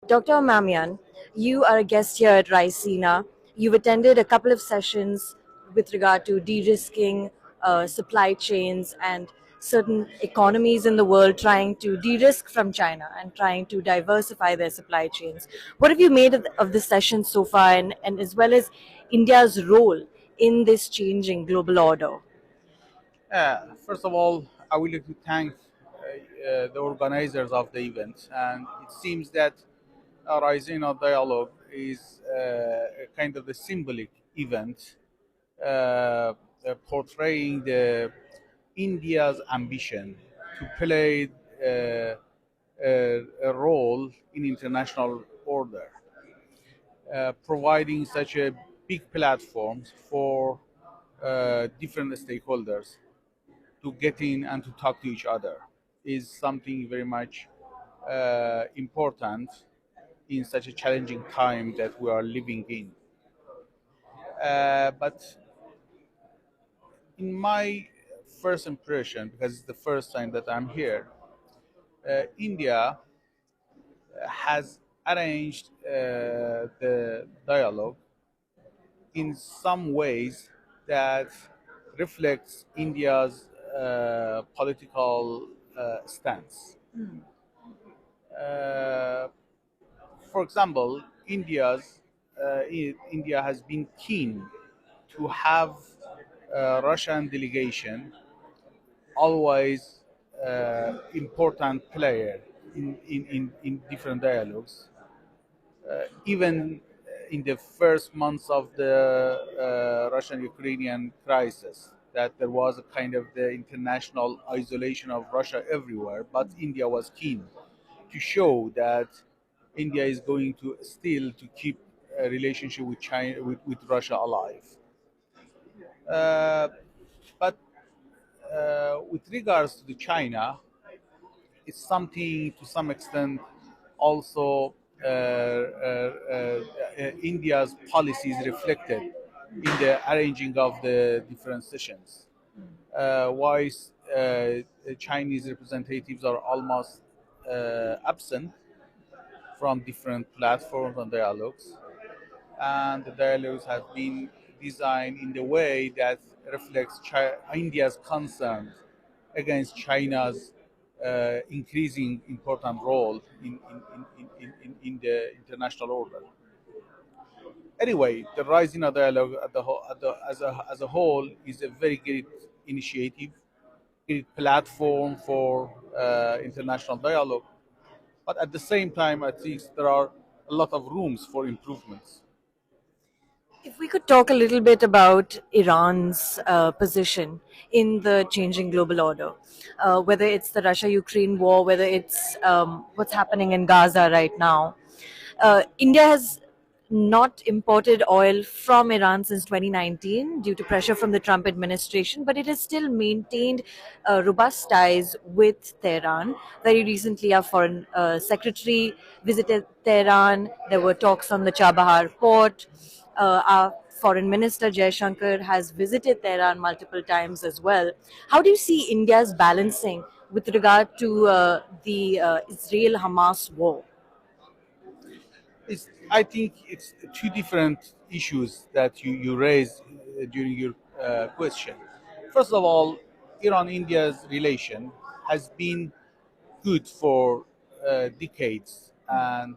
Dr. Amamian, you are a guest here at Raisina. You've attended a couple of sessions with regard to de-risking supply chains and certain economies in the world trying to de-risk from China and trying to diversify their supply chains. What have you made of this session so far, and as well as India's role in this changing global order? First of all, I would like to thank the organizers of the event, and it seems that Raisina dialogue is a kind of a symbolic event portraying India's ambition to play a role in international order, providing such a big platform for different stakeholders to get in and to talk to each other is something very much important in such a challenging time that we are living in. But in my first impression, because it's the first time that I'm here, India has arranged the dialogue in some ways that reflects India's political stance. Uh, for example, India has been keen to have a Russian delegation always important player in different dialogues. Even in the first months of the Russian-Ukrainian crisis, that there was a kind of the international isolation of Russia everywhere, but India was keen to show that India is going to still to keep a relationship with China with Russia alive. Uh, but with regards to the China, it's something to some extent also India's policies reflected in the arranging of the different sessions. Whilst the Chinese representatives are almost absent from different platforms and dialogues, and the dialogues have been designed in the way that reflects India's concerns against China's increasing important role in the international order. Anyway, the Raisina dialogue as a whole is a very great initiative, great platform for international dialogue. But at the same time, I think there are a lot of rooms for improvements. If we could talk a little bit about Iran's position in the changing global order, whether it's the Russia Ukraine war, whether it's what's happening in Gaza right now. India has not imported oil from Iran since 2019 due to pressure from the Trump administration, but it has still maintained robust ties with Tehran. Very recently, our foreign secretary visited Tehran. There were talks on the Chabahar port. Our foreign minister Jaishankar has visited Tehran multiple times as well. How do you see India's balancing with regard to the Israel-Hamas war? I think it's two different issues that you raised during your question. First of all, Iran-India's relation has been good for decades and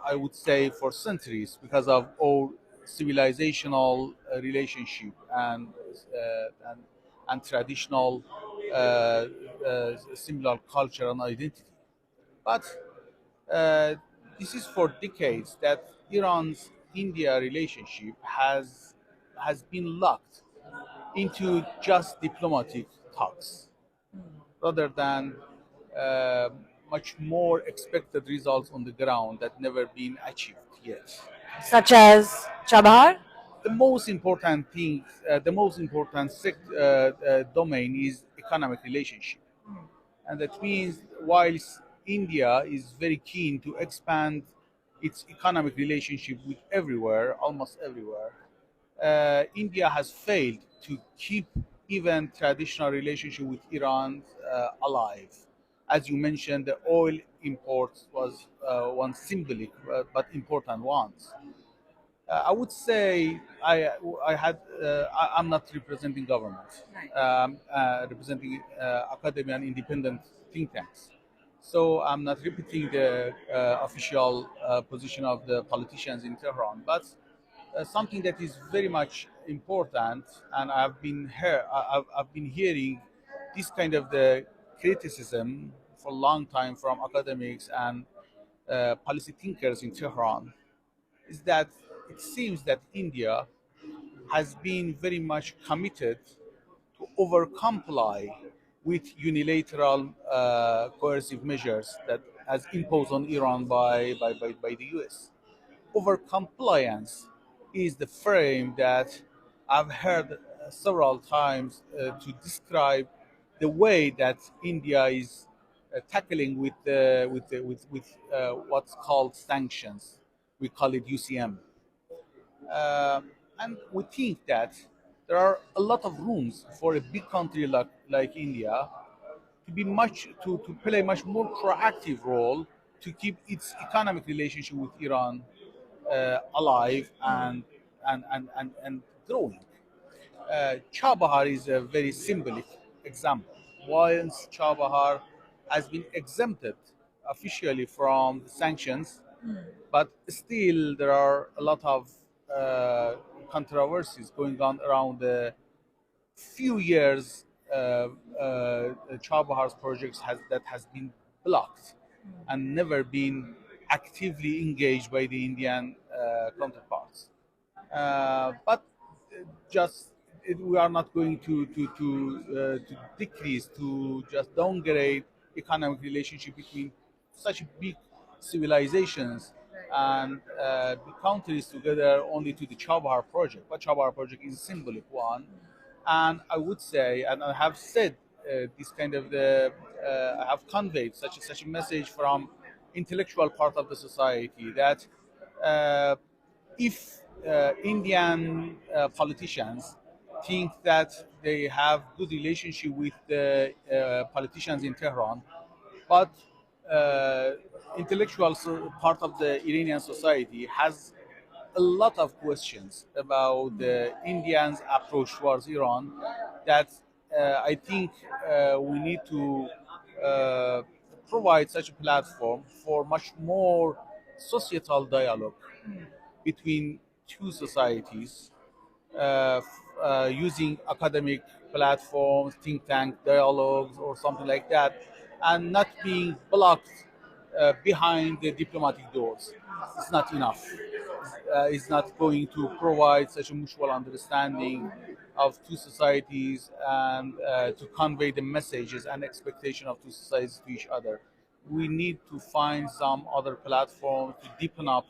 I would say for centuries because of our civilizational relationship and traditional similar culture and identity. But uh, this is for decades that Iran's India relationship has been locked into just diplomatic talks rather than uh, much more expected results on the ground that never been achieved yet. Such as Chabahar? The most important thing, the most important domain is economic relationship, and that means whilst India is very keen to expand its economic relationship with everywhere, almost everywhere, India has failed to keep even traditional relationship with Iran alive. As you mentioned, the oil imports was one symbolic but important ones. I would say I'm not representing government. Representing academia and independent think tanks. So I'm not repeating the official position of the politicians in Tehran, but something that is very much important, and I've been hearing this kind of the criticism for a long time from academics and policy thinkers in Tehran, is that it seems that India has been very much committed to over comply with unilateral coercive measures that has imposed on Iran by the US. Over compliance is the frame that I've heard several times to describe the way that India is tackling with what's called sanctions. We call it UCM. And we think that there are a lot of rooms for a big country like India to play a much more proactive role to keep its economic relationship with Iran alive and growing. Chabahar is a very symbolic example. Once Chabahar has been exempted officially from the sanctions, but still there are a lot of controversies going on around the few years. Chabahar's projects has been blocked and never been actively engaged by the Indian counterparts. But just we are not going to decrease, to just downgrade economic relationship between such big civilizations and big countries together only to the Chabahar project. But Chabahar project is a symbolic one, and I would say, and I have said this kind of I have conveyed such a message from intellectual part of the society that uh, if Indian politicians think that they have good relationship with the politicians in Tehran, but uh, intellectual part of the Iranian society has a lot of questions about the Indians' approach towards Iran that I think we need to uh, provide such a platform for much more societal dialogue between two societies using academic platforms, think tank dialogues, or something like that, and not being blocked behind the diplomatic doors. It's not enough. It's not going to provide such a mutual understanding of two societies and to convey the messages and expectation of two societies to each other. We need to find some other platform to deepen up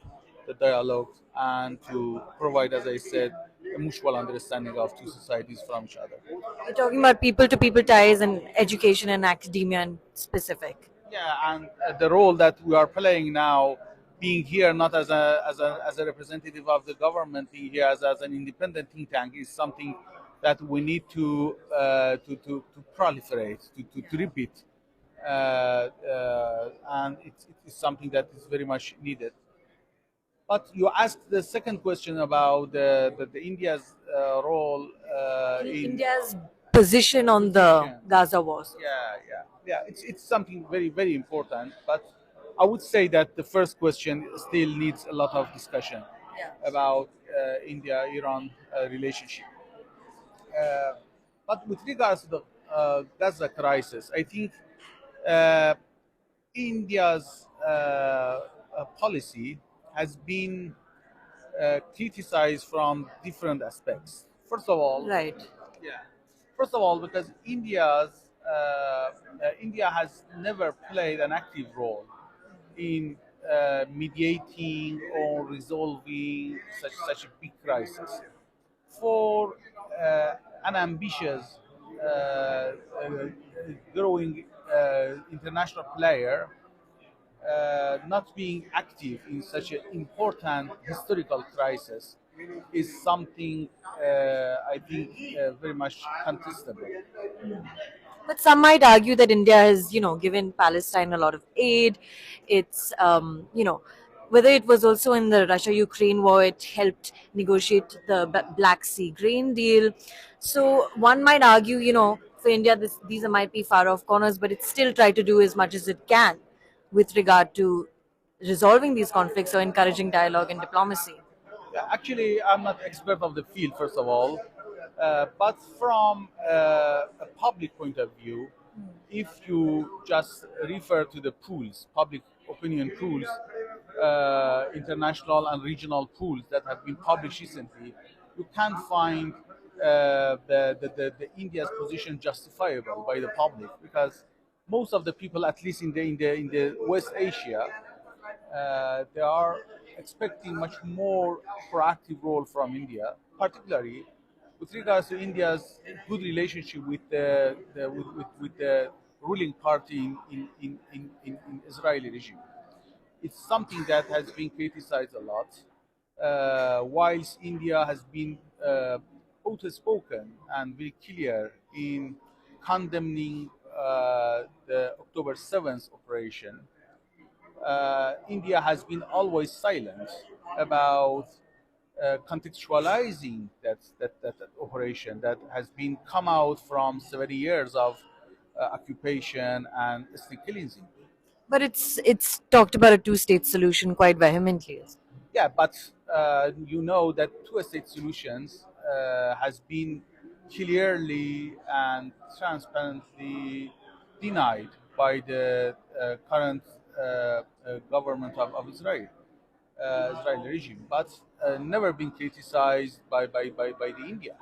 the dialogue and to provide, as I said, a mutual understanding of two societies from each other. You're talking about people to people ties and education and academia in specific. Yeah, and the role that we are playing now, being here not as a representative of the government, being here as an independent think tank, is something that we need to proliferate, to repeat, and it's something that is very much needed. But you asked the second question about the India's role in India's position on the position. Gaza wars. Yeah. It's something very very important. But I would say that the first question still needs a lot of discussion about India-Iran relationship. Uh, but with regards to the Gaza crisis, I think uh, India's policy has been criticized from different aspects. First of all, Right. yeah. First of all, because India has never played an active role in mediating or resolving such a big crisis. For an ambitious, growing international player, not being active in such an important historical crisis is something I think very much contestable. But some might argue that India has, given Palestine a lot of aid. It's, whether it was also in the Russia-Ukraine war, it helped negotiate the Black Sea grain deal. So one might argue, for India, these might be far-off corners, but it still tried to do as much as it can with regard to resolving these conflicts or encouraging dialogue and diplomacy. Actually, I'm not expert of the field, first of all, but from a public point of view, if you just refer to the pools, public opinion pools, international and regional pools that have been published recently, you can find the India's position justifiable by the public, because most of the people, at least in the West Asia, they are expecting much more proactive role from India, particularly with regards to India's good relationship with with the ruling party in Israeli regime. It's something that has been criticized a lot, whilst India has been outspoken and very clear in condemning the October 7th operation. India has been always silent about contextualizing that operation that has been come out from 70 years of occupation and ethnic cleansing. But it's talked about a two-state solution quite vehemently. Yeah, but you know that two-state solutions has been clearly and transparently denied by the current government of Israel, Israeli regime, but never been criticized by the India.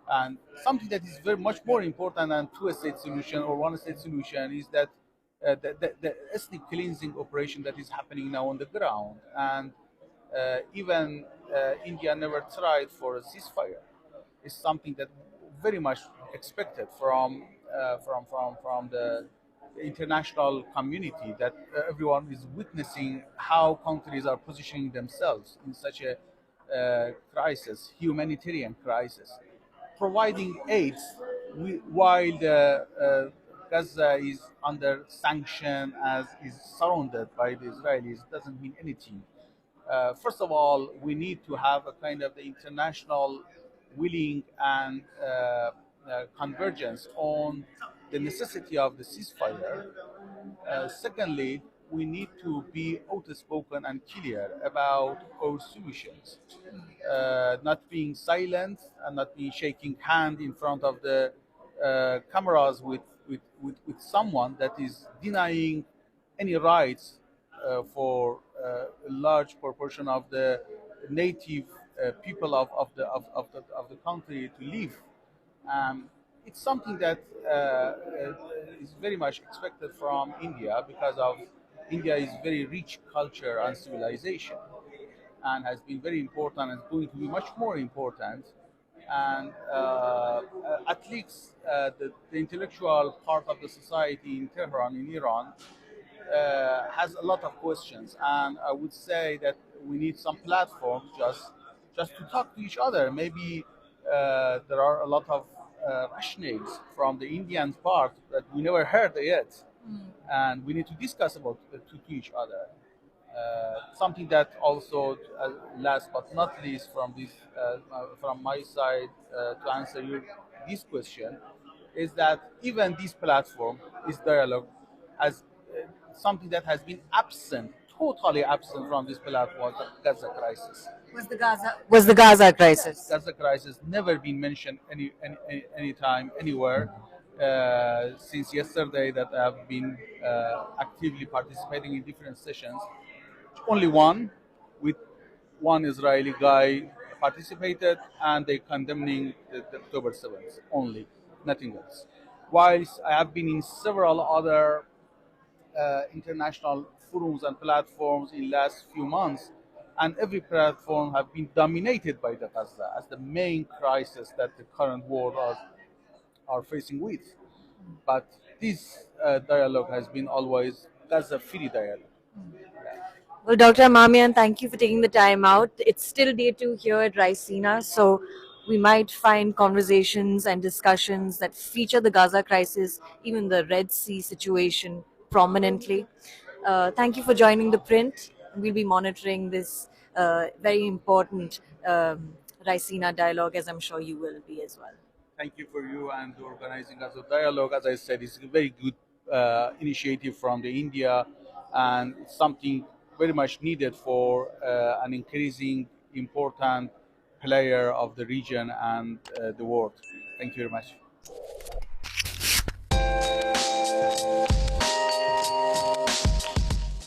And something that is very much more important than two-state solution or one-state solution is that the ethnic cleansing operation that is happening now on the ground, and even India never tried for a ceasefire. It's something that very much expected from the international community, that everyone is witnessing how countries are positioning themselves in such a crisis, humanitarian crisis, providing aid while Gaza is under sanction, as is surrounded by the Israelis, doesn't mean anything. First of all, we need to have a kind of the international willing and convergence on the necessity of the ceasefire. Secondly, we need to be outspoken and clear about our solutions, not being silent and not being shaking hand in front of the cameras with someone that is denying any rights for a large proportion of the native people of the country to live. It's something that is very much expected from India, because of India is very rich culture and civilization, and has been very important and is going to be much more important. And at least the intellectual part of the society in Tehran, in Iran, has a lot of questions, and I would say that we need some platform just to talk to each other. Maybe there are a lot of rationales from the Indian part that we never heard yet, and we need to discuss about to each other. Something that also, last but not least, from my side, to answer this question, is that even this platform, this dialogue, has something that has been absent, totally absent from this platform, the Gaza crisis. Was the Gaza crisis? Gaza crisis never been mentioned any time, anywhere, since yesterday that I have been actively participating in different sessions. Only one, with one Israeli guy participated, and they condemning the October 7th only, nothing else. Whilst I have been in several other international forums and platforms in last few months, and every platform have been dominated by the Gaza as the main crisis that the current world are facing with. But this dialogue has been always Gaza-free dialogue. Well, Dr. Amamian, thank you for taking the time out. It's still day 2 here at Raisina, so we might find conversations and discussions that feature the Gaza crisis, even the Red Sea situation prominently. Thank you for joining the print. We'll be monitoring this very important Raisina dialogue, as I'm sure you will be as well. Thank you for you and organizing us a dialogue. As I said, it's a very good initiative from the India, and it's something very much needed for an increasing important player of the region and the world. Thank you very much.